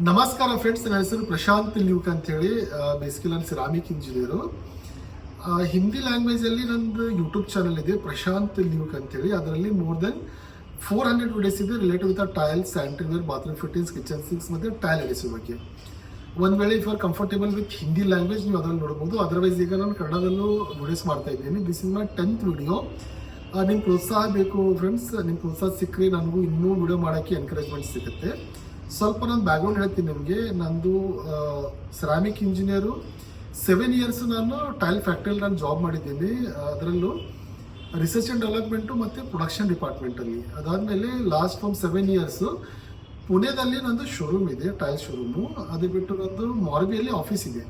ನಮಸ್ಕಾರ ಫ್ರೆಂಡ್ಸ್, ನನ್ನ ಹೆಸರು ಪ್ರಶಾಂತ್ ಲ್ಯೂಕ್ ಅಂತೇಳಿ. ಬೇಸಿಕಲಿ ನಾನು ಸಿರಾಮಿಕ್ ಇಂಜಿನಿಯರು. ಹಿಂದಿ ಲ್ಯಾಂಗ್ವೇಜಲ್ಲಿ ನಂದು ಯೂಟ್ಯೂಬ್ ಚಾನಲ್ ಇದೆ, ಪ್ರಶಾಂತ್ ಲ್ಯೂಕ್ ಅಂತೇಳಿ. ಅದರಲ್ಲಿ ಮೋರ್ ದೆನ್ 400 ವಿಡಿಯೋಸ್ ಇದೆ related with tiles, sanitary bathroom fittings, kitchen sinks ಮತ್ತು ಟೈಲ್ ಎಡಿಸಿವ್ ಬಗ್ಗೆ. ಒಂದು ವೇಳೆ if R comfortable with Hindi language ನೀವು ಅದರಲ್ಲಿ ನೋಡ್ಬೋದು. ಅದರ್ವೈಸ್ ಈಗ ನಾನು ಕನ್ನಡದಲ್ಲೂ ವಿಡಿಯೋಸ್ ಮಾಡ್ತಾ ಇದ್ದೀನಿ. This is my 10th video. ನಿಮ್ಮ ಪ್ರೋತ್ಸಾಹ ಬೇಕು ಫ್ರೆಂಡ್ಸ್. ನಿಮ್ಮ ಪ್ರೋತ್ಸಾಹ ಸಿಕ್ಕರೆ ನನಗೂ ಇನ್ನೂ ವಿಡಿಯೋ ಮಾಡೋಕ್ಕೆ ಎನ್ಕರೇಜ್ಮೆಂಟ್ ಸಿಗುತ್ತೆ. ಸ್ವಲ್ಪ ನಾನು ಬ್ಯಾಕ್ಗ್ರೌಂಡ್ ಹೇಳ್ತೀನಿ ನಿಮಗೆ. ನಂದು ಸೆರಾಮಿಕ್ ಇಂಜಿನಿಯರು. 7 ಇಯರ್ಸ್ ನಾನು ಟೈಲ್ ಫ್ಯಾಕ್ಟ್ರಿಯಲ್ಲಿ ನಾನು ಜಾಬ್ ಮಾಡಿದ್ದೀನಿ. ಅದರಲ್ಲೂ ರಿಸರ್ಚ್ ಆ್ಯಂಡ್ ಡೆವಲಪ್ಮೆಂಟು ಮತ್ತು ಪ್ರೊಡಕ್ಷನ್ ಡಿಪಾರ್ಟ್ಮೆಂಟಲ್ಲಿ. ಅದಾದಮೇಲೆ ಲಾಸ್ಟ್ ಒಂದು 7 ಇಯರ್ಸು ಪುಣೆದಲ್ಲಿ ನಂದು ಶೋರೂಮ್ ಇದೆ, ಟೈಲ್ ಶೋರೂಮು. ಅದು ಬಿಟ್ಟು ನಂದು ಮಾರ್ಬಿಯಲ್ಲಿ ಆಫೀಸ್ ಇದೆ.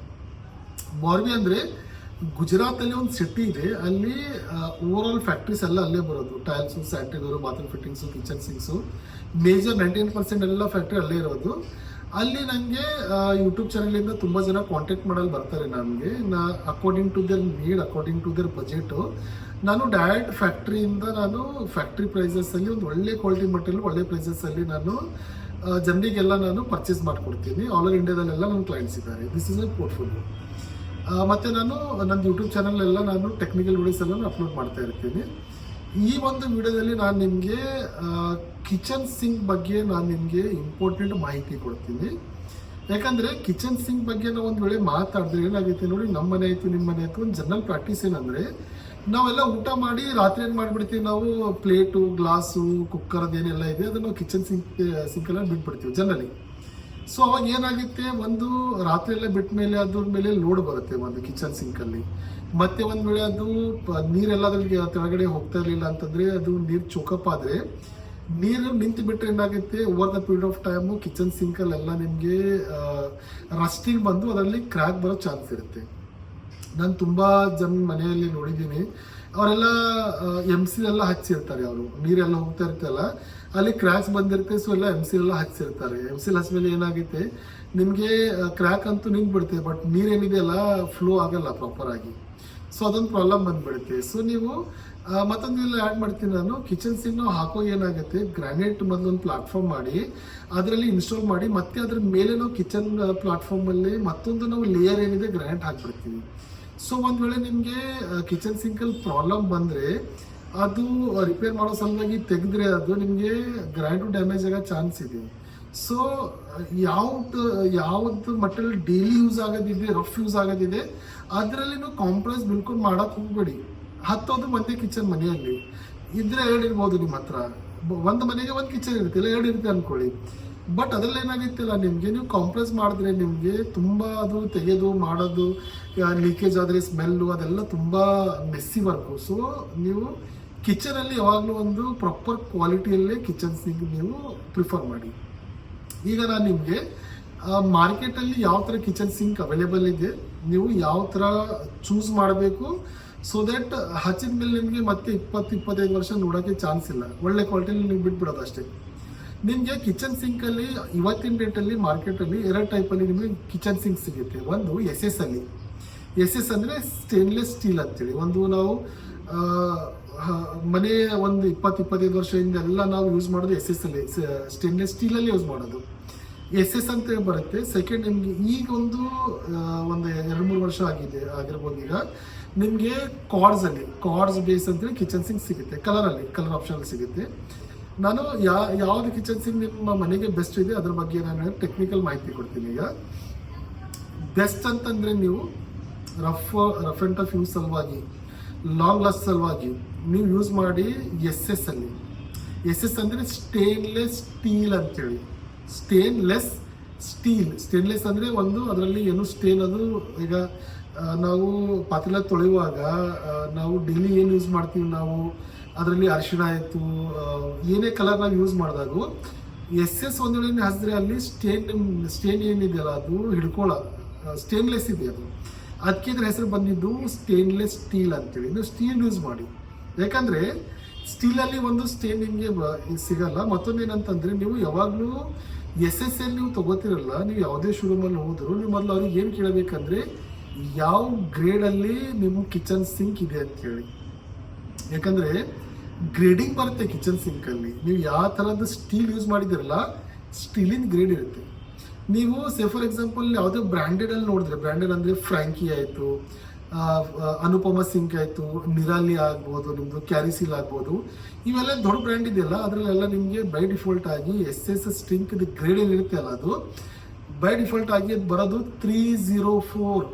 ಮಾರ್ಬಿ ಅಂದರೆ ಗುಜರಾತಲ್ಲಿ ಒಂದು ಸಿಟಿ ಇದೆ. ಅಲ್ಲಿ ಓವರ್ ಆಲ್ ಫ್ಯಾಕ್ಟ್ರೀಸ್ ಎಲ್ಲ ಅಲ್ಲೇ ಬರೋದು. Tiles, sanitary bathroom fittings, kitchen sinks, major 99% ಎಲ್ಲ ಫ್ಯಾಕ್ಟ್ರಿ ಅಲ್ಲೇ ಇರೋದು. ಅಲ್ಲಿ ನನಗೆ ಯೂಟ್ಯೂಬ್ ಚಾನಲಿಂದ ತುಂಬ ಜನ ಕಾಂಟ್ಯಾಕ್ಟ್ ಮಾಡಲು ಬರ್ತಾರೆ ನನಗೆ. According to their need, according to their budget ನಾನು ಡೈರೆಕ್ಟ್ ಫ್ಯಾಕ್ಟ್ರಿಯಿಂದ ನಾನು ಫ್ಯಾಕ್ಟ್ರಿ ಪ್ರೈಸಸಲ್ಲಿ ಒಂದು ಒಳ್ಳೆ ಕ್ವಾಲಿಟಿ ಮಟೀರಿಯಲ್ ಒಳ್ಳೆ ಪ್ರೈಸಸಲ್ಲಿ ನಾನು ಜನರಿಗೆಲ್ಲ ನಾನು ಪರ್ಚೇಸ್ ಮಾಡಿಕೊಡ್ತೀನಿ. ಆಲ್ ಓವರ್ ಇಂಡಿಯಾದಲ್ಲೆಲ್ಲ ನನ್ನ ಕ್ಲೈಂಟ್ಸ್ ಇದ್ದಾರೆ. This is my portfolio. ಮತ್ತು ನಾನು ನನ್ನ ಯೂಟ್ಯೂಬ್ ಚಾನಲೆಲ್ಲ ನಾನು ಟೆಕ್ನಿಕಲ್ ವಿಡಿಯೋಸ್ ಎಲ್ಲ ಅಪ್ಲೋಡ್ ಮಾಡ್ತಾ ಇರ್ತೀನಿ. ಈ ಒಂದು ವಿಡಿಯೋದಲ್ಲಿ ನಾನು ನಿಮಗೆ ಕಿಚನ್ ಸಿಂಕ್ ಬಗ್ಗೆ ನಾನು ನಿಮಗೆ ಇಂಪಾರ್ಟೆಂಟ್ ಮಾಹಿತಿ ಕೊಡ್ತೀನಿ. ಯಾಕಂದರೆ ಕಿಚನ್ ಸಿಂಕ್ ಬಗ್ಗೆ ನಾವು ಒಂದು ವೇಳೆ ಮಾತಾಡಿದ್ರೆ ಏನಾಗುತ್ತೆ ನೋಡಿ, ನಮ್ಮ ಮನೆ ಆಯಿತು ನಿಮ್ಮ ಮನೆ ಆಯಿತು, ಒಂದು ಜನರಲ್ ಪ್ರಾಕ್ಟೀಸ್ ಏನಂದರೆ ನಾವೆಲ್ಲ ಊಟ ಮಾಡಿ ರಾತ್ರಿ ಏನು ಮಾಡಿಬಿಡ್ತೀವಿ, ನಾವು ಪ್ಲೇಟು, ಗ್ಲಾಸು, ಕುಕ್ಕರ್ ಅದೇನೆಲ್ಲ ಇದೆ ಅದನ್ನು ನಾವು ಕಿಚನ್ ಸಿಂಕೆಲ್ಲ ಬಿಟ್ಬಿಡ್ತೀವಿ ಜನರಲಿ. ಸೊ ಅವಾಗ ಏನಾಗುತ್ತೆ, ಒಂದು ರಾತ್ರಿ ಎಲ್ಲ ಬಿಟ್ಟ ಮೇಲೆ ಅದ್ರ ಮೇಲೆ ಲೋಡ್ ಬರುತ್ತೆ ಒಂದು ಕಿಚನ್ ಸಿಂಕಲ್ಲಿ. ಮತ್ತೆ ಒಂದು ವೇಳೆ ಅದು ನೀರೆಲ್ಲ ಅದ್ರಲ್ಲಿ ಕೆಳಗಡೆ ಹೋಗ್ತಾ ಇರಲಿಲ್ಲ ಅಂತಂದರೆ, ಅದು ನೀರು ಚೋಕಪ್ ಆದರೆ ನೀರು ನಿಂತು ಬಿಟ್ಟರೆ ಏನಾಗುತ್ತೆ, over the period of time kitchen ಸಿಂಕಲ್ಲೆಲ್ಲ ನಿಮಗೆ ರಸ್ಟಿಂಗ್ ಬಂದು ಅದರಲ್ಲಿ ಕ್ರ್ಯಾಕ್ ಬರೋ ಚಾನ್ಸ್ ಇರುತ್ತೆ. ನಾನು ತುಂಬ ಜನ ಮನೆಯಲ್ಲಿ ನೋಡಿದ್ದೀನಿ, ಅವರೆಲ್ಲ MC ಎಲ್ಲ ಹಚ್ಚಿರ್ತಾರೆ. ಅವರು ನೀರೆಲ್ಲ ಹೋಗ್ತಾ ಇರ್ತಲ್ಲ, ಅಲ್ಲಿ ಕ್ರ್ಯಾಕ್ಸ್ ಬಂದಿರುತ್ತೆ. ಸೊ ಎಲ್ಲ MC ಎಲ್ಲ ಹಚ್ಚಿರ್ತಾರೆ. MC ಹಚ್ಚಿದ್ಮೇಲೆ ಏನಾಗುತ್ತೆ, ನಿಮಗೆ ಕ್ರ್ಯಾಕ್ ಅಂತೂ ನಿಂತ್ಬಿಡುತ್ತೆ, ಬಟ್ ನೀರೇನಿದೆಯಲ್ಲ ಫ್ಲೋ ಆಗಲ್ಲ ಪ್ರಾಪರಾಗಿ. ಸೊ ಅದೊಂದು ಪ್ರಾಬ್ಲಮ್ ಬಂದುಬಿಡುತ್ತೆ. ಸೊ ನೀವು ಮತ್ತೊಂದು ಇಲ್ಲ ಆ್ಯಡ್ ಮಾಡ್ತೀನಿ ನಾನು. ಕಿಚನ್ ಸಿಂಕ್ ನಾವು ಹಾಕೋ ಏನಾಗುತ್ತೆ, ಗ್ರಾನೈಟ್ ಮೊದಲೊಂದು ಪ್ಲಾಟ್ಫಾರ್ಮ್ ಮಾಡಿ ಅದರಲ್ಲಿ ಇನ್ಸ್ಟಾಲ್ ಮಾಡಿ ಮತ್ತೆ ಅದ್ರ ಮೇಲೆ ನಾವು ಕಿಚನ್ ಪ್ಲಾಟ್ಫಾರ್ಮಲ್ಲಿ ಮತ್ತೊಂದು ನಾವು ಲೇಯರ್ ಏನಿದೆ ಗ್ರಾನೈಟ್ ಹಾಕ್ಬಿಡ್ತೀವಿ. ಸೊ ಒಂದು ವೇಳೆ ನಿಮಗೆ ಕಿಚನ್ ಸಿಂಕಲ್ಲಿ ಪ್ರಾಬ್ಲಮ್ ಬಂದರೆ ಅದು ರಿಪೇರ್ ಮಾಡೋ ಸಲುವಾಗಿ ತೆಗೆದ್ರೆ ಅದು ನಿಮಗೆ ಗ್ರಾನೈಟು ಡ್ಯಾಮೇಜ್ ಆಗೋ ಚಾನ್ಸ್ ಇದೆ. ಸೊ ಯಾವ್ದು ಮಟೀರಿಯಲ್ ಡೈಲಿ ಯೂಸ್ ಆಗೋದಿದೆ, ರಫ್ ಯೂಸ್ ಆಗೋದಿದೆ, ಅದರಲ್ಲಿ ನೀವು ಕಾಂಪ್ರಮೈಸ್ ಬಿಲ್ಕುಲ್ ಮಾಡೋಕೆ ಹೋಗ್ಬೇಡಿ. ಹತ್ತೋದು ಒಂದೇ ಕಿಚನ್ ಮನೆಯಲ್ಲಿ ಇದ್ರೆ 2 ಇರ್ಬೋದು ನಿಮ್ಮ ಹತ್ರ. ಒಂದು ಮನೆಗೆ ಒಂದು ಕಿಚನ್ ಇರುತ್ತೆ, ಇಲ್ಲ 2 ಇರುತ್ತೆ ಅಂದ್ಕೊಳ್ಳಿ. ಬಟ್ ಅದರಲ್ಲಿ ಏನಾಗಿತ್ತಿಲ್ಲ, ನಿಮಗೆ ನೀವು ಕಾಂಪ್ರಮೈಸ್ ಮಾಡಿದ್ರೆ ನಿಮಗೆ ತುಂಬ ಅದು ತೆಗೆದು ಮಾಡೋದು, ಲೀಕೇಜ್ ಆದರೆ ಸ್ಮೆಲ್ಲು ಅದೆಲ್ಲ ತುಂಬ ಮೆಸ್ಸಿ ವರ್ಕು. ಸೊ ನೀವು ಕಿಚನಲ್ಲಿ ಯಾವಾಗಲೂ ಒಂದು ಪ್ರಾಪರ್ ಕ್ವಾಲಿಟಿಯಲ್ಲೇ ಕಿಚನ್ ಸಿಂಕ್ ನೀವು ಪ್ರಿಫರ್ ಮಾಡಿ. ಈಗ ನಾನು ನಿಮಗೆ ಮಾರ್ಕೆಟಲ್ಲಿ ಯಾವ ಥರ ಕಿಚನ್ ಸಿಂಕ್ ಅವೈಲೇಬಲ್ ಇದೆ, ನೀವು ಯಾವ ಥರ ಚೂಸ್ ಮಾಡಬೇಕು, ಸೊ ದ್ಯಾಟ್ ಹಚ್ಚಿದ ಮೇಲೆ ನಿಮಗೆ ಮತ್ತೆ 20-25 ವರ್ಷ ನೋಡೋಕ್ಕೆ ಚಾನ್ಸ್ ಇಲ್ಲ. ಒಳ್ಳೆ ಕ್ವಾಲಿಟಿಯಲ್ಲಿ ನೀವು ಬಿಟ್ಬಿಡೋದು ಅಷ್ಟೇ. ನಿಮಗೆ ಕಿಚನ್ ಸಿಂಕಲ್ಲಿ ಇವತ್ತಿನ ಡೇಟಲ್ಲಿ ಮಾರ್ಕೆಟಲ್ಲಿ 2 ಟೈಪಲ್ಲಿ ನಿಮಗೆ ಕಿಚನ್ ಸಿಂಕ್ ಸಿಗುತ್ತೆ. ಒಂದು SS ಅಲ್ಲಿ. SS ಅಂದರೆ ಸ್ಟೇನ್ಲೆಸ್ ಸ್ಟೀಲ್ ಅಂತೇಳಿ. ಒಂದು ನಾವು ಮನೆ ಒಂದು 20-25 ವರ್ಷದಿಂದ ಎಲ್ಲ ನಾವು ಯೂಸ್ ಮಾಡೋದು SS ಅಲ್ಲಿ, ಸ್ಟೇನ್ಲೆಸ್ ಸ್ಟೀಲಲ್ಲಿ ಯೂಸ್ ಮಾಡೋದು SS ಅಂತ ಬರುತ್ತೆ. ಸೆಕೆಂಡ್ ನಿಮಗೆ ಈಗ ಒಂದು 2-3 ವರ್ಷ ಆಗಿರ್ಬೋದು. ಈಗ ನಿಮಗೆ ಕಾರ್ಡ್ಸ್ ಬೇಸ್ ಅಂತೇಳಿ ಕಿಚನ್ ಸಿಂಕ್ ಸಿಗುತ್ತೆ. ಕಲರ್ ಆಪ್ಷನ್ ಸಿಗುತ್ತೆ. ನಾನು ಯಾವ್ದು ಕಿಚನ್ ಸಿಂಕ್ ನಿಮ್ಮ ಮನೆಗೆ ಬೆಸ್ಟ್ ಇದೆ ಅದ್ರ ಬಗ್ಗೆ ನಾನು ಟೆಕ್ನಿಕಲ್ ಮಾಹಿತಿ ಕೊಡ್ತೀನಿ. ಈಗ ಬೆಸ್ಟ್ ಅಂತಂದರೆ ನೀವು ರಫ್ ಆ್ಯಂಡ್ ಟಫ್ ಯೂಸ್ ಸಲುವಾಗಿ, ಲಾಂಗ್ ಲಾಸ್ಟ್ ಸಲುವಾಗಿ ನೀವು ಯೂಸ್ ಮಾಡಿ SS ಅಲ್ಲಿ. SS ಅಂದರೆ ಸ್ಟೇನ್ಲೆಸ್ ಸ್ಟೀಲ್ ಅಂತೇಳಿ. ಸ್ಟೇನ್ಲೆಸ್ ಅಂದರೆ ಒಂದು ಅದರಲ್ಲಿ ಏನು ಸ್ಟೇನ್, ಅದು ಈಗ ನಾವು ಪಾತ್ರೆ ತೊಳೆಯುವಾಗ ನಾವು ಡೈಲಿ ಏನು ಯೂಸ್ ಮಾಡ್ತೀವಿ, ನಾವು ಅದರಲ್ಲಿ ಅರಿಶಿಣ ಆಯಿತು, ಏನೇ ಕಲರ್ ನಾವು ಯೂಸ್ ಮಾಡಿದಾಗ SS ಒಂದು ವೇಳೆ ಹಚ್ಚಿದ್ರೆ ಅಲ್ಲಿ ಸ್ಟೇನ್ ಏನಿದೆಯಲ್ಲ ಅದು ಹಿಡ್ಕೊಳ್ಳೋ ಸ್ಟೇನ್ಲೆಸ್ ಇದೆ. ಅದಕ್ಕೆ ಇದ್ರ ಹೆಸರು ಬಂದಿದ್ದು ಸ್ಟೇನ್ಲೆಸ್ ಸ್ಟೀಲ್ ಅಂತೇಳಿ. ನೀವು ಸ್ಟೀಲ್ ಯೂಸ್ ಮಾಡಿ, ಯಾಕಂದರೆ ಸ್ಟೀಲಲ್ಲಿ ಒಂದು ಸ್ಟೇನ್ ನಿಮಗೆ ಸಿಗಲ್ಲ. ಮತ್ತೊಂದು ಏನಂತಂದರೆ, ನೀವು ಯಾವಾಗಲೂ SS ಅಲ್ಲಿ ನೀವು ತೊಗೋತಿರಲ್ಲ, ನೀವು ಯಾವುದೇ ಶೋರೂಮಲ್ಲಿ ಹೋದರೂ ನೀವು ಮೊದಲು ಅವ್ರಿಗೆ ಏನು ಕೇಳಬೇಕಂದ್ರೆ ಯಾವ ಗ್ರೇಡಲ್ಲಿ ನಿಮ್ಮ ಕಿಚನ್ ಸಿಂಕ್ ಇದೆ ಅಂತೇಳಿ. ಯಾಕಂದರೆ ಗ್ರೇಡಿಂಗ್ ಬರುತ್ತೆ ಕಿಚನ್ ಸಿಂಕಲ್ಲಿ. ನೀವು ಯಾವ ಥರದ ಸ್ಟೀಲ್ ಯೂಸ್ ಮಾಡಿದಿರಲ್ಲ, ಸ್ಟೀಲಿನ ಗ್ರೇಡ್ ಇರುತ್ತೆ. ನೀವು ಸೇ ಫಾರ್ ಎಕ್ಸಾಂಪಲ್ ಯಾವುದೇ ಬ್ರ್ಯಾಂಡೆಡಲ್ಲಿ ನೋಡಿದ್ರೆ, ಬ್ರ್ಯಾಂಡೆಡ್ ಅಂದರೆ ಫ್ರ್ಯಾಂಕಿ ಆಯಿತು, ಅನುಪಮ ಸಿಂಕ್ ಆಯಿತು, ನಿರಾಲಿ ಆಗ್ಬೋದು, ನಿಮ್ಮದು ಕ್ಯಾರಿಸಿಲ್ ಆಗ್ಬೋದು, ಇವೆಲ್ಲ ದೊಡ್ಡ ಬ್ರ್ಯಾಂಡ್ ಇದೆಯಲ್ಲ ಅದರಲ್ಲೆಲ್ಲ ನಿಮಗೆ ಬೈ ಡಿಫಾಲ್ಟ್ ಆಗಿ SS ಸ್ಟ್ರಿಂಕ್ ಗ್ರೇಡ್ ಏನಿರುತ್ತೆ ಅಲ್ಲ, ಅದು ಬೈ ಡಿಫಾಲ್ಟ್ ಆಗಿ ಅದು ಬರೋದು 304.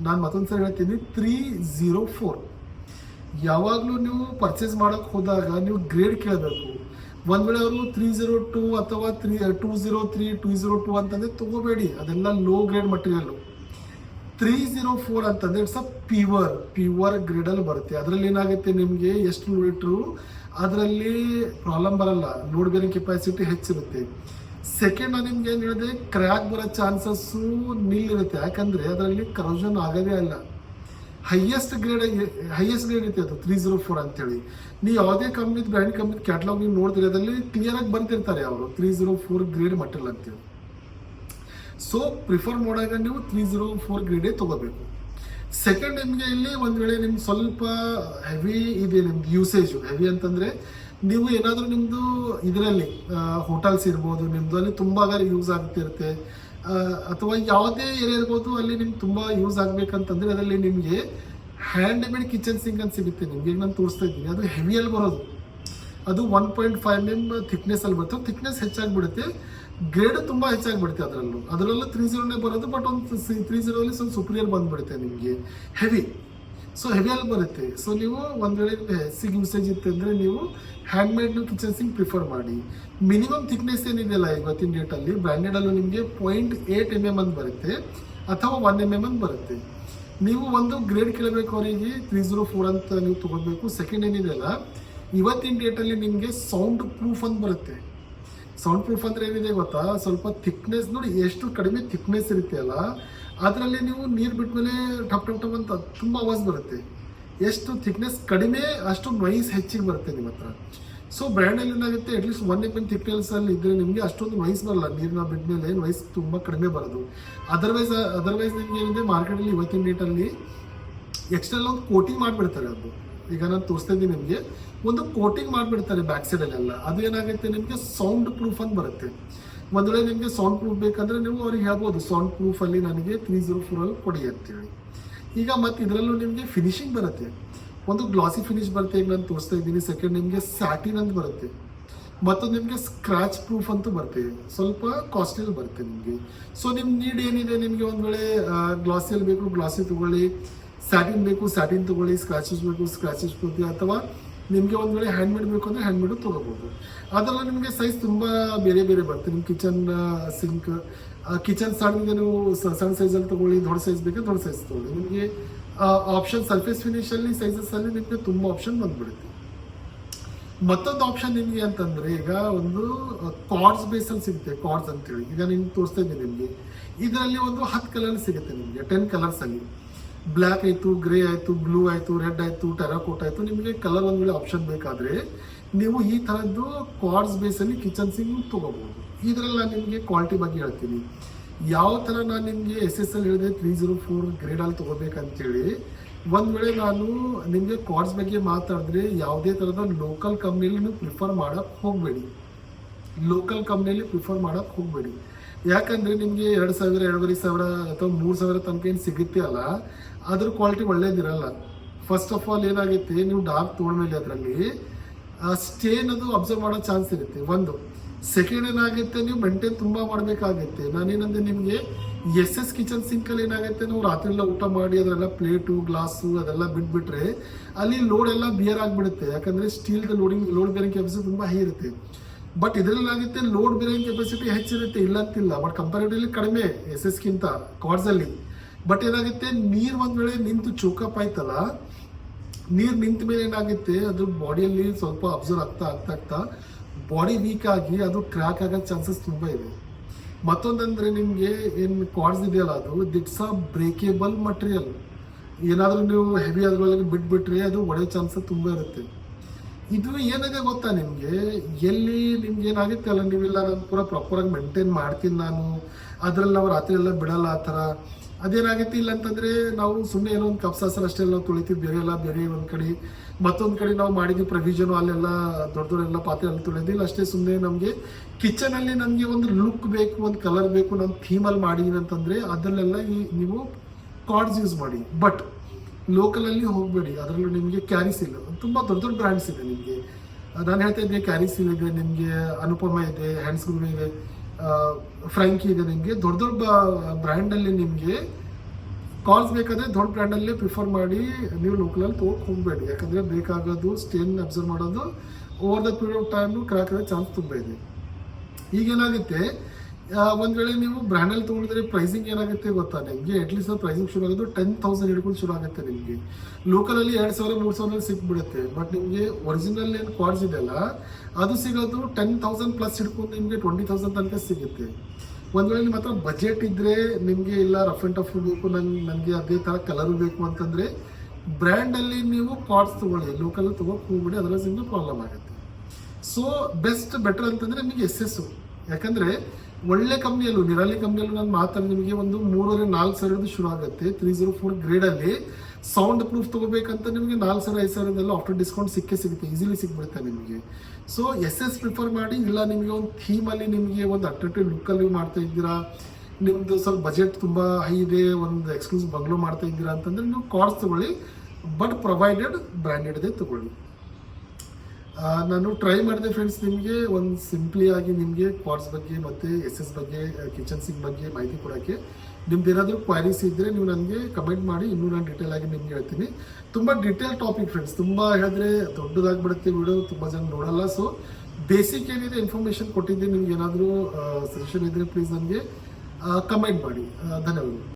ನಾನು ಮತ್ತೊಂದು ಸರಿ ಹೇಳ್ತೀನಿ, 304. ಯಾವಾಗಲೂ ನೀವು ಪರ್ಚೇಸ್ ಮಾಡೋಕ್ಕೆ ಹೋದಾಗ ನೀವು ಗ್ರೇಡ್ ಕೇಳಬೇಕು. ಒಂದು ವೇಳೆ ಅವರು 302 ಅಥವಾ 203, 202 ಅಂತಂದರೆ ತೊಗೋಬೇಡಿ, ಅದೆಲ್ಲ ಲೋ ಗ್ರೇಡ್ ಮಟೀರಿಯಲ್ಲು. 304 ಅಂತಂದರೆ ಇಟ್ಸ್ ಅ ಪ್ಯೂವರ್ ಗ್ರೇಡಲ್ಲಿ ಬರುತ್ತೆ. ಅದರಲ್ಲಿ ಏನಾಗುತ್ತೆ, ನಿಮಗೆ ಎಷ್ಟು ಲೋಡ್ ಇಟ್ಟರು ಅದರಲ್ಲಿ ಪ್ರಾಬ್ಲಮ್ ಬರಲ್ಲ, ಲೋಡ್ ಬೇರಿಂಗ್ ಕೆಪಾಸಿಟಿ ಹೆಚ್ಚಿರುತ್ತೆ. ಸೆಕೆಂಡ್, ನಾನು ನಿಮ್ಗೆ ಏನು ಹೇಳಿದೆ, ಕ್ರ್ಯಾಕ್ ಬರೋ ಚಾನ್ಸಸ್ಸು ನಿಲ್ಲಿರುತ್ತೆ, ಯಾಕಂದರೆ ಅದರಲ್ಲಿ ಕರೋಷನ್ ಆಗೋದೇ ಇಲ್ಲ. ಹೈಯೆಸ್ಟ್ ಗ್ರೇಡ್ ಇರುತ್ತೆ ಅದು 304 ಅಂತೇಳಿ. ನೀವು ಯಾವುದೇ ಕಂಪ್ನಿದು ಬ್ರ್ಯಾಂಡ್ ಕಂಪ್ನಿದು ಕ್ಯಾಟ್ಲಾಗ್ ನೀವು ನೋಡ್ತೀರಿ, ಅದರಲ್ಲಿ ಕ್ಲಿಯರಾಗಿ ಬರ್ತಿರ್ತಾರೆ ಅವರು 304 ಗ್ರೇಡ್ ಮಟೀರಿಯಲ್ ಅಂತೇಳಿ. ಸೊ ಪ್ರಿಫರ್ ಮಾಡಾಗ ನೀವು 304 ಗ್ರೇಡೇ ತೊಗೋಬೇಕು. ಸೆಕೆಂಡ್, ನಿಮಗೆ ಇಲ್ಲಿ ಒಂದು ವೇಳೆ ನಿಮ್ಗೆ ಸ್ವಲ್ಪ ಹೆವಿ ಇದೆ, ನಿಮ್ದು ಯೂಸೇಜು ಹೆವಿ ಅಂತಂದರೆ ನೀವು ಏನಾದರೂ ನಿಮ್ಮದು ಇದರಲ್ಲಿ ಹೋಟೆಲ್ಸ್ ಇರ್ಬೋದು, ನಿಮ್ಮದು ಅಲ್ಲಿ ತುಂಬ ಯೂಸ್ ಆಗ್ತಿರುತ್ತೆ, ಅಥವಾ ಯಾವುದೇ ಏರಿಯಾ ಇರ್ಬೋದು, ಅಲ್ಲಿ ನಿಮ್ಗೆ ತುಂಬ ಯೂಸ್ ಆಗಬೇಕಂತಂದರೆ ಅದರಲ್ಲಿ ನಿಮಗೆ ಹ್ಯಾಂಡ್ ಮೇಡ್ ಕಿಚನ್ ಸಿಂಕ್ ಅಂತ ಸಿಗುತ್ತೆ ನಿಮ್ಗೆ. ಈಗ ನಾನು ತೋರಿಸ್ತಾ ಇದ್ದೀನಿ, ಅದು ಹೆವಿಯಲ್ಲಿ ಬರೋದು, ಅದು 1.5 mm ಥಿಕ್ನೆಸ್ಸಲ್ಲಿ ಬರುತ್ತೆ. ಥಿಕ್ನೆಸ್ ಹೆಚ್ಚಾಗಿಬಿಡುತ್ತೆ, ಗ್ರೇಡ್ ತುಂಬ ಹೆಚ್ಚಾಗಿಬಿಡುತ್ತೆ ಅದರಲ್ಲೂ 30ನೇ ಬರೋದು. ಬಟ್ ಒಂದು 30ಅಲ್ಲಿ ಸ್ವಲ್ಪ ಸುಪ್ರಿಯರ್ ಬಂದುಬಿಡುತ್ತೆ ನಿಮಗೆ ಹೆವಿ. ಸೊ ಹೆವಿಯಲ್ಲಿ ಬರುತ್ತೆ. ಸೊ ನೀವು ಒಂದು ವೇಳೆ ಹೆಚ್ಚಿಗೆ ಯೂಸೇಜ್ ಇತ್ತು ಅಂದರೆ ನೀವು hand made kitchen sink prefer ಮಾಡಿ. ಮಿನಿಮಮ್ ಥಿಕ್ನೆಸ್ ಏನಿದೆಯಲ್ಲ ಇವತ್ತಿನ ಡೇಟಲ್ಲಿ ಬ್ರ್ಯಾಂಡೆಡಲ್ಲೂ ನಿಮಗೆ 0.8 mm ಅಂತ ಬರುತ್ತೆ, ಅಥವಾ 1 mm ಅಂತ ಬರುತ್ತೆ. ನೀವು ಒಂದು ಗ್ರೇಡ್ ಕೇಳಬೇಕು ಅವರಿಗೆ 304 ಅಂತ ನೀವು ತೊಗೊಳ್ಬೇಕು. ಸೆಕೆಂಡ್ ಏನಿದೆಯಲ್ಲ, ಇವತ್ತಿನ ಡೇಟಲ್ಲಿ ನಿಮಗೆ ಸೌಂಡ್ ಪ್ರೂಫ್ ಅಂತ ಬರುತ್ತೆ. ಸೌಂಡ್ ಪ್ರೂಫ್ ಅಂದರೆ ಏನಿದೆ ಗೊತ್ತಾ, ಸ್ವಲ್ಪ ಥಿಕ್ನೆಸ್ ನೋಡಿ, ಎಷ್ಟು ಕಡಿಮೆ ಥಿಕ್ನೆಸ್ ಇರುತ್ತೆ ಅಲ್ಲ, ಅದರಲ್ಲಿ ನೀವು ನೀರು ಬಿಟ್ಟ ಮೇಲೆ ಟಪ್ ಟಪ್ ಟಪ್ ಅಂತ ತುಂಬ ಆವಾಜ್ ಬರುತ್ತೆ. ಎಷ್ಟು ಥಿಕ್ನೆಸ್ ಕಡಿಮೆ ಅಷ್ಟು ನಾಯ್ಸ್ ಹೆಚ್ಚಿಗೆ ಬರುತ್ತೆ ನಿಮ್ಮ ಹತ್ರ. ಸೊ ಬ್ರ್ಯಾಂಡಲ್ಲಿ ಏನಾಗುತ್ತೆ, ಅಟ್ಲೀಸ್ಟ್ 1 mm ಥಿಕ್ನೆಸ್ಸಲ್ಲಿ ಇದ್ದರೆ ನಿಮಗೆ ಅಷ್ಟೊಂದು ನಾಯ್ಸ್ ಬರಲ್ಲ, ನೀರನ್ನ ಬಿಟ್ಟ ಮೇಲೆ ನಾಯ್ಸ್ ತುಂಬ ಕಡಿಮೆ ಬರೋದು. ಅದರ್ವೈಸ್ ನಿಮಗೆ ಏನಿದೆ, ಮಾರ್ಕೆಟಲ್ಲಿ ಇವತ್ತಿನ ಡೇಟಲ್ಲಿ ಎಕ್ಸ್ಟ್ರಲ್ ಒಂದು ಕೋಟಿಂಗ್ ಮಾಡಿಬಿಡ್ತಾರೆ. ಅದು ಈಗ ನಾನು ತೋರಿಸ್ತಾ ಇದ್ದೀನಿ ನಿಮಗೆ, ಒಂದು ಕೋಟಿಂಗ್ ಮಾಡಿಬಿಡ್ತಾರೆ ಬ್ಯಾಕ್ ಸೈಡಲ್ಲೆಲ್ಲ. ಅದು ಏನಾಗುತ್ತೆ, ನಿಮಗೆ ಸೌಂಡ್ ಪ್ರೂಫ್ ಅಂತ ಬರುತ್ತೆ. ಒಂದು ವೇಳೆ ನಿಮಗೆ ಸೌಂಡ್ ಪ್ರೂಫ್ ಬೇಕಂದರೆ ನೀವು ಅವ್ರಿಗೆ ಹೇಳ್ಬೋದು, ಸೌಂಡ್ ಪ್ರೂಫಲ್ಲಿ ನನಗೆ 304 ಕೊಡಿ ಅಂತೇಳಿ. ಈಗ ಮತ್ತು ಇದರಲ್ಲೂ ನಿಮಗೆ ಫಿನಿಶಿಂಗ್ ಬರುತ್ತೆ, ಒಂದು ಗ್ಲಾಸಿ ಫಿನಿಶ್ ಬರುತ್ತೆ, ಈಗ ನಾನು ತೋರಿಸ್ತಾ ಇದ್ದೀನಿ. ಸೆಕೆಂಡ್, ನಿಮಗೆ ಸ್ಯಾಟಿನ್ ಅಂತ ಬರುತ್ತೆ, ಮತ್ತೊಂದು ನಿಮಗೆ ಸ್ಕ್ರಾಚ್ ಪ್ರೂಫ್ ಅಂತೂ ಬರುತ್ತೆ, ಸ್ವಲ್ಪ ಕಾಸ್ಟ್ಲಿ ಬರುತ್ತೆ ನಿಮಗೆ. ಸೊ ನಿಮ್ಮ ನೀಡ್ ಏನಿದೆ, ನಿಮಗೆ ಒಂದು ವೇಳೆ ಗ್ಲಾಸಿಯಲ್ಲಿ ಬೇಕು ಗ್ಲಾಸಿ ತೊಗೊಳ್ಳಿ, ಸ್ಯಾಟಿನ್ ಬೇಕು ಸ್ಯಾಟಿನ್ ತೊಗೊಳ್ಳಿ, ಸ್ಕ್ರಾಚಸ್ ಬೇಕು ಸ್ಕ್ರಾಚಸ್ ತೊಗೊಳ್ಳಿ, ಅಥವಾ ನಿಮಗೆ ಒಂದು ವೇಳೆ ಹ್ಯಾಂಡ್ ಮೇಡ್ ಬೇಕು ಅಂದರೆ ಹ್ಯಾಂಡ್ ಮೇಡು ತೊಗೋಬೋದು. ಅದರಲ್ಲಿ ನಿಮಗೆ ಸೈಜ್ ತುಂಬ ಬೇರೆ ಬೇರೆ ಬರುತ್ತೆ. ನಿಮ್ಮ ಕಿಚನ್ ಸಿಂಕ್, ಕಿಚನ್ ಸಣ್ಣಗೆ ನೀವು ಸಣ್ಣ ಸೈಜಲ್ಲಿ ತೊಗೊಳ್ಳಿ, ದೊಡ್ಡ ಸೈಜ್ ಬೇಕಾದ್ರೆ ದೊಡ್ಡ ಸೈಜ್ ತೊಗೊಳ್ಳಿ. ನಿಮಗೆ ಆಪ್ಷನ್ ಸರ್ಫೇಸ್ ಫಿನಿಷಲ್ಲಿ ಸೈಜಸ್ಸಲ್ಲಿ ನಿಮಗೆ ತುಂಬ ಆಪ್ಷನ್ ಬಂದುಬಿಡುತ್ತೆ. ಮತ್ತೊಂದು ಆಪ್ಷನ್ ನಿಮಗೆ ಅಂತಂದರೆ, ಈಗ ಒಂದು ಕಾರ್ಡ್ಸ್ ಬೇಸಲ್ಲಿ ಸಿಗುತ್ತೆ, ಕಾರ್ಡ್ಸ್ ಅಂತೇಳಿ. ಈಗ ನಿಮ್ಗೆ ತೋರಿಸ್ತಾ ಇದ್ದೀನಿ ನಿಮಗೆ, ಇದರಲ್ಲಿ ಒಂದು 10 ಕಲರ್ ಸಿಗುತ್ತೆ ನಿಮಗೆ, 10 ಕಲರ್ಸಲ್ಲಿ. ಬ್ಲ್ಯಾಕ್ ಆಯಿತು, ಗ್ರೇ ಆಯಿತು, ಬ್ಲೂ ಆಯಿತು, ರೆಡ್ ಆಯಿತು, ಟೆರಾಕೋಟ್ ಆಯಿತು. ನಿಮಗೆ ಕಲರ್ ಒಂದು ವೇಳೆ ಆಪ್ಷನ್ ಬೇಕಾದರೆ ನೀವು ಈ ಥರದ್ದು ಕಾರ್ಡ್ಸ್ ಬೇಸಲ್ಲಿ ಕಿಚನ್ ಸಿಂಕ್ ತೊಗೋಬೋದು. ಇದರಲ್ಲಿ ನಾನು ನಿಮಗೆ ಕ್ವಾಲಿಟಿ ಬಗ್ಗೆ ಹೇಳ್ತೀನಿ. ಯಾವ ಥರ ನಾನು ನಿಮಗೆ SS ಹೇಳಿದೆ 304 ಗ್ರೇಡಲ್ಲಿ ತೊಗೋಬೇಕಂತೇಳಿ. ಒಂದು ವೇಳೆ ನಾನು ನಿಮಗೆ ಕಾರ್ಡ್ಸ್ ಬಗ್ಗೆ ಮಾತಾಡಿದ್ರೆ, ಯಾವುದೇ ಥರದ ಲೋಕಲ್ ಕಂಪ್ನಿಯಲ್ಲಿ ನೀವು ಪ್ರಿಫರ್ ಮಾಡೋಕ್ಕೆ ಹೋಗಬೇಡಿ. ಯಾಕಂದರೆ ನಿಮಗೆ 2000, 2500 ಅಥವಾ 3000 ತನಕ ಏನು ಸಿಗುತ್ತೆ ಅಲ್ಲ, ಅದ್ರ ಕ್ವಾಲಿಟಿ ಒಳ್ಳೇದಿರಲ್ಲ. ಫಸ್ಟ್ ಆಫ್ ಆಲ್ ಏನಾಗುತ್ತೆ, ನೀವು ಡಾರ್ಕ್ ತೊಗೊಂಡ್ಮೇಲೆ ಅದರಲ್ಲಿ ಸ್ಟೇನ್ ಅದು ಅಬ್ಸರ್ವ್ ಮಾಡೋ ಚಾನ್ಸ್ ಇರುತ್ತೆ ಒಂದು. ಸೆಕೆಂಡ್ ಏನಾಗುತ್ತೆ, ನೀವು ಮೇಂಟೈನ್ ತುಂಬ ಮಾಡಬೇಕಾಗುತ್ತೆ. ನಾನೇನಂದರೆ ನಿಮಗೆ SS ಕಿಚನ್ ಸಿಂಕಲ್ಲಿ ಏನಾಗುತ್ತೆ, ನಾವು ರಾತ್ರಿ ಎಲ್ಲ ಊಟ ಮಾಡಿ ಅದರೆಲ್ಲ ಪ್ಲೇಟು ಗ್ಲಾಸು ಅದೆಲ್ಲ ಬಿಟ್ಬಿಟ್ರೆ ಅಲ್ಲಿ ಲೋಡ್ ಎಲ್ಲ ಬಿಯರ್ ಆಗಿಬಿಡುತ್ತೆ. ಯಾಕಂದರೆ ಸ್ಟೀಲ್ದು ಲೋಡ್ ಬೇರಿಂಗ್ ಕೆಪಾಸಿಟಿ ತುಂಬ ಹೈ ಇರುತ್ತೆ. ಬಟ್ ಇದರಲ್ಲಿ ಏನಾಗುತ್ತೆ, ಲೋಡ್ ಬೇರಿಂಗ್ ಕೆಪಾಸಿಟಿ ಹೆಚ್ಚಿರುತ್ತೆ, ಇಲ್ಲ ಅಂತಿಲ್ಲ, ಬಟ್ ಕಂಪ್ಯಾರಿಟಿವ್ಲಿ ಕಡಿಮೆ SS ಕಾರ್ಡ್ಸಲ್ಲಿ. ಬಟ್ ಏನಾಗುತ್ತೆ, ನೀರು ಒಂದು ವೇಳೆ ನಿಂತು ಚೋಕಪ್ ಆಯ್ತಲ್ಲ, ನೀರು ನಿಂತ ಮೇಲೆ ಏನಾಗುತ್ತೆ, ಅದು ಬಾಡಿಯಲ್ಲಿ ಸ್ವಲ್ಪ ಅಬ್ಸರ್ವ್ ಆಗ್ತಾ ಬಾಡಿ ವೀಕ್ ಆಗಿ ಅದು ಕ್ರ್ಯಾಕ್ ಆಗೋ ಚಾನ್ಸಸ್ ತುಂಬ ಇದೆ. ಮತ್ತೊಂದಂದರೆ ನಿಮಗೆ ಏನು ಕಾರ್ಡ್ಸ್ ಇದೆಯಲ್ಲ, ಅದು ಇಟ್ಸ್ ಅ ಬ್ರೇಕೇಬಲ್ ಮಟೀರಿಯಲ್. ಏನಾದರೂ ನೀವು ಹೆವಿ ಅದರೊಳಗೆ ಬಿಟ್ಬಿಟ್ರೆ ಅದು ಒಡೆಯೋ ಚಾನ್ಸಸ್ ತುಂಬ ಇರುತ್ತೆ. ಇದು ಏನಿದೆ ಗೊತ್ತಾ ನಿಮಗೆ, ಎಲ್ಲಿ ನಿಮ್ಗೆ ಏನಾಗುತ್ತೆ ಅಲ್ಲ, ನೀವೆಲ್ಲ ನಾನು ಪೂರ ಪ್ರಾಪರಾಗಿ ಮೇಂಟೈನ್ ಮಾಡ್ತೀನಿ ನಾನು, ಅದರಲ್ಲಿ ನಾವು ರಾತ್ರಿ ಎಲ್ಲ ಬಿಡಲ್ಲ ಆ ಥರ. ಅದೇನಾಗುತ್ತೆ ಇಲ್ಲ ಅಂತಂದರೆ ನಾವು ಸುಮ್ಮನೆ ಏನೋ ಒಂದು ಕಪ್ ಸಾಸರ ಅಷ್ಟೇ ನಾವು ತೊಳಿತೀವಿ, ಬೇರೆ ಒಂದು ಕಡೆ ಮತ್ತೊಂದು ಕಡೆ ನಾವು ಮಾಡಿದ್ವಿ ಪ್ರೊವಿಷನು ಅಲ್ಲೆಲ್ಲ ದೊಡ್ಡ ಪಾತ್ರೆ ಅಲ್ಲಿ ತೊಳೆದಿಲ್ಲ ಅಷ್ಟೇ. ಸುಮ್ಮನೆ ನಮಗೆ ಕಿಚನಲ್ಲಿ ನಮಗೆ ಒಂದು ಲುಕ್ ಬೇಕು, ಒಂದು ಕಲರ್ ಬೇಕು, ನಮ್ಮ ಥೀಮಲ್ಲಿ ಮಾಡಿದೀನಿ ಅಂತಂದರೆ ಅದರಲ್ಲೆಲ್ಲ ನೀವು ಕಾರ್ಡ್ಸ್ ಯೂಸ್ ಮಾಡಿ. ಬಟ್ ಲೋಕಲಲ್ಲಿ ಹೋಗಬೇಡಿ, ಅದರಲ್ಲೂ ನಿಮಗೆ ಕ್ಯಾರಿಸಿಲ್ ತುಂಬ ದೊಡ್ಡ ಬ್ರ್ಯಾಂಡ್ಸ್ ಇದೆ. ನಿಮಗೆ ನಾನು ಹೇಳ್ತಾ ಇದ್ದೆ ಕ್ಯಾರಿಸಿಲ್ ಇದೆ, ನಿಮಗೆ ಅನುಪಮ ಇದೆ, ಹ್ಯಾಂಡ್ಸ್ ಗ್ರೂಮ್ ಇದೆ, ಫ್ರ್ಯಾಂಕಿ ಇದೆ. ನಿಮಗೆ ದೊಡ್ಡ ಬ್ರ್ಯಾಂಡಲ್ಲಿ ನಿಮಗೆ ಕಾಲ್ಸ್ ಬೇಕಾದರೆ ದೊಡ್ಡ ಬ್ರ್ಯಾಂಡಲ್ಲೇ ಪ್ರಿಫರ್ ಮಾಡಿ, ನೀವು ಲೋಕಲಲ್ಲಿ ತೊಗೊಳಕ್ಕೆ ಹೋಗಬೇಡಿ. ಯಾಕಂದರೆ ಬೇಕಾಗೋದು ಸ್ಟೇನ್ ಅಬ್ಸರ್ವ್ ಮಾಡೋದು over the period of time crack ಆಗೋ ಚಾನ್ಸ್ ತುಂಬ ಇದೆ. ಈಗೇನಾಗುತ್ತೆ, ಒಂದು ವೇಳೆ ನೀವು ಬ್ರ್ಯಾಂಡಲ್ಲಿ ತೊಗೊಂಡಿದ್ರೆ ಪ್ರೈಸಿಂಗ್ ಏನಾಗುತ್ತೆ ಗೊತ್ತಾ ನಿಮಗೆ? ಅಟ್ಲೀಸ್ಟ್ ಪ್ರೈಸಿಂಗ್ ಶುರು ಆಗೋದು 10,000 ಹಿಡ್ಕೊಂಡು ಶುರು ಆಗುತ್ತೆ. ನಿಮಗೆ ಲೋಕಲಲ್ಲಿ 2,000 3,000 ಸಿಕ್ಬಿಡುತ್ತೆ. ಬಟ್ ನಿಮಗೆ ಒರಿಜಿನಲ್ ಏನು ಕ್ವಾರ್ಟ್ಸ್ ಇದೆಯಲ್ಲ ಅದು ಸಿಗೋದು 10,000 ಪ್ಲಸ್ ಹಿಡ್ಕೊಂಡು ನಿಮಗೆ 20,000 ತನಕ ಸಿಗುತ್ತೆ. ಒಂದು ವೇಳೆ ನಿಮ್ಮ ಹತ್ರ ಬಜೆಟ್ ಇದ್ದರೆ, ನಿಮಗೆ ಇಲ್ಲ ರಫ್ ಆ್ಯಂಡ್ ಟಫ್ ಬೇಕು, ನನಗೆ ಅದೇ ಥರ ಕಲರು ಬೇಕು ಅಂತಂದರೆ ಬ್ರ್ಯಾಂಡಲ್ಲಿ ನೀವು ಕ್ವಾರ್ಟ್ಸ್ ತೊಗೊಳ್ಳಿ, ಲೋಕಲಲ್ಲಿ ತೊಗೊಳಕ್ಕೆ ಹೋಗ್ಬಿಡಿ, ಅದರಲ್ಲಿ ಸಿಂಗಲ್ ಪ್ರಾಬ್ಲಮ್ ಆಗುತ್ತೆ. ಸೊ ಬೆಟರ್ ಅಂತಂದರೆ ನಿಮಗೆ SS. ಯಾಕಂದರೆ ಒಳ್ಳೆ ಕಂಪ್ನಿಯಲ್ಲೂ, ನಿರಾಲಿ ಕಂಪ್ನಿಯಲ್ಲೂ ನಾನು ಮಾತಾಡಿ ನಿಮಗೆ ಒಂದು 3,000-4,000 ಶುರು ಆಗುತ್ತೆ. 304 ಗ್ರೇಡಲ್ಲಿ ಸೌಂಡ್ ಪ್ರೂಫ್ ತೊಗೋಬೇಕಂತ ನಿಮಗೆ 4,000-5,000 ಆಫ್ಟರ್ ಡಿಸ್ಕೌಂಟ್ ಸಿಗುತ್ತೆ, ಈಸಿಲಿ ಸಿಕ್ಬಿಡುತ್ತೆ ನಿಮಗೆ. ಸೊ SS ಪ್ರಿಫರ್ ಮಾಡಿ. ಇಲ್ಲ ನಿಮಗೆ ಒಂದು ಥೀಮಲ್ಲಿ ನಿಮಗೆ ಒಂದು ಅಟ್ರಾಕ್ಟಿವ್ ಲುಕ್ಕಲ್ಲಿ ಮಾಡ್ತಾ ಇದ್ದೀರಾ, ನಿಮ್ಮದು ಸ್ವಲ್ಪ ಬಜೆಟ್ ತುಂಬ ಹೈ ಇದೆ, ಒಂದು ಎಕ್ಸ್ಕ್ಲೂಸಿವ್ ಬಂಗ್ಲೋ ಮಾಡ್ತಾ ಇದ್ದೀರಾ ಅಂತಂದರೆ ನೀವು ಕಾರ್ಡ್ಸ್ ತೊಗೊಳ್ಳಿ, ಬಟ್ ಪ್ರೊವೈಡೆಡ್ ಬ್ರ್ಯಾಂಡೆಡ್ದೇ ತೊಗೊಳ್ಳಿ. ನಾನು ಟ್ರೈ ಮಾಡಿದೆ ಫ್ರೆಂಡ್ಸ್, ನಿಮಗೆ ಒಂದು ಸಿಂಪ್ಲಿ ಆಗಿ ನಿಮಗೆ ಕ್ವಾರ್ಟ್ಸ್ ಬಗ್ಗೆ ಮತ್ತು SS ಬಗ್ಗೆ, ಕಿಚನ್ ಸಿಂಕ್ ಬಗ್ಗೆ ಮಾಹಿತಿ ಕೊಡೋಕ್ಕೆ. ನಿಮ್ದು ಏನಾದರೂ ಕ್ವೈರೀಸ್ ಇದ್ದರೆ ನೀವು ನನಗೆ ಕಮೆಂಟ್ ಮಾಡಿ, ಇನ್ನೂ ನಾನು ಡೀಟೇಲ್ ಆಗಿ ನಿಮ್ಗೆ ಹೇಳ್ತೀನಿ. ತುಂಬ ಡೀಟೇಲ್ ಟಾಪಿಕ್ ಫ್ರೆಂಡ್ಸ್, ತುಂಬ ಹೇಳಿದ್ರೆ ದೊಡ್ಡದಾಗ್ಬಿಡುತ್ತೆ ವಿಡಿಯೋ, ತುಂಬ ಜನ ನೋಡಲ್ಲ. ಸೊ ಬೇಸಿಕ್ ಏನಿದೆ ಇನ್ಫಾರ್ಮೇಷನ್ ಕೊಟ್ಟಿದ್ದೀನಿ. ನಿಮ್ಗೆ ಏನಾದರೂ ಸಜೆಷನ್ ಇದ್ದರೆ ಪ್ಲೀಸ್ ನನಗೆ ಕಮೆಂಟ್ ಮಾಡಿ. ಧನ್ಯವಾದಗಳು.